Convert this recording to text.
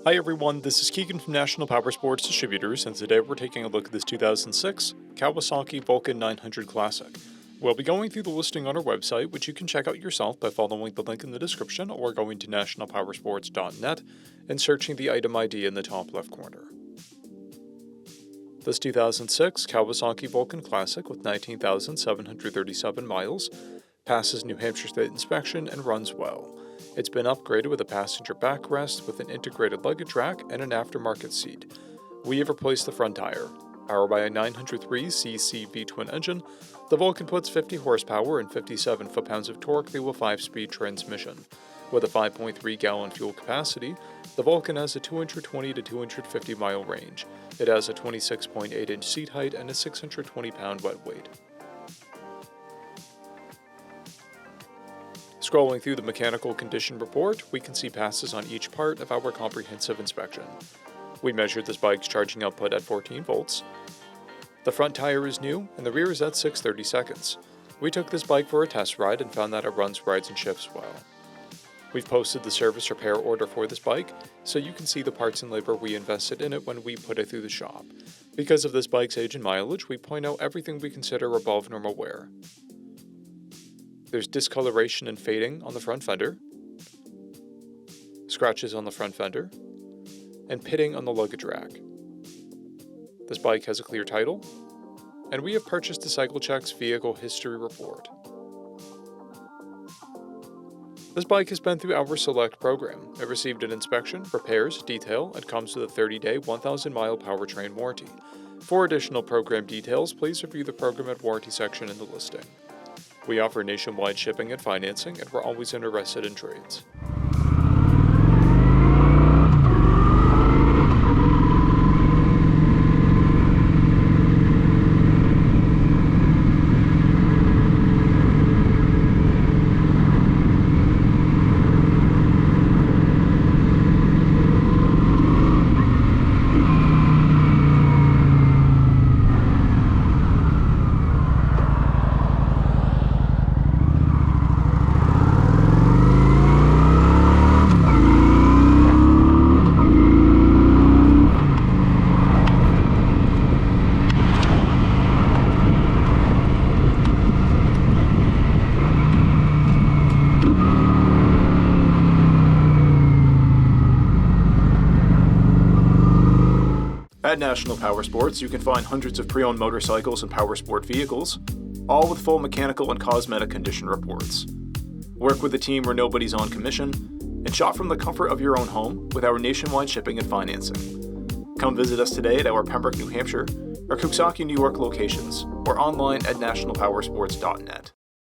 Hi everyone, this is Keegan from National Powersports Distributors, and today we're taking a look at this 2006 Kawasaki VULCAN 900 Classic. We'll be going through the listing on our website, which you can check out yourself by following the link in the description or going to nationalpowersports.net and searching the item ID in the top left corner. This 2006 Kawasaki VULCAN Classic with 19,737 miles passes New Hampshire State inspection and runs well. It's been upgraded with a passenger backrest with an integrated luggage rack and an aftermarket seat. We have replaced the front tire. Powered by a 903cc V-twin engine, the Vulcan puts 50 horsepower and 57 foot-pounds of torque through a 5-speed transmission. With a 5.3-gallon fuel capacity, the Vulcan has a 220 to 250 mile range. It has a 26.8-inch seat height and a 620-pound wet weight. Scrolling through the mechanical condition report, we can see passes on each part of our comprehensive inspection. We measured this bike's charging output at 14 volts. The front tire is new, and the rear is at 630 seconds. We took this bike for a test ride and found that it runs, rides, and shifts well. We've posted the service repair order for this bike, so you can see the parts and labor we invested in it when we put it through the shop. Because of this bike's age and mileage, we point out everything we consider above normal wear. There's discoloration and fading on the front fender, scratches on the front fender, and pitting on the luggage rack. This bike has a clear title, and we have purchased the CycleCheck's vehicle history report. This bike has been through our Select program. It received an inspection, repairs, detail, and comes with a 30-day, 1,000-mile powertrain warranty. For additional program details, please review the program and warranty section in the listing. We offer nationwide shipping and financing, and we're always interested in trades. At National Powersports, you can find hundreds of pre-owned motorcycles and powersport vehicles, all with full mechanical and cosmetic condition reports. Work with a team where nobody's on commission, and shop from the comfort of your own home with our nationwide shipping and financing. Come visit us today at our Pembroke, New Hampshire, or KAWASAKI, New York locations, or online at nationalpowersports.net.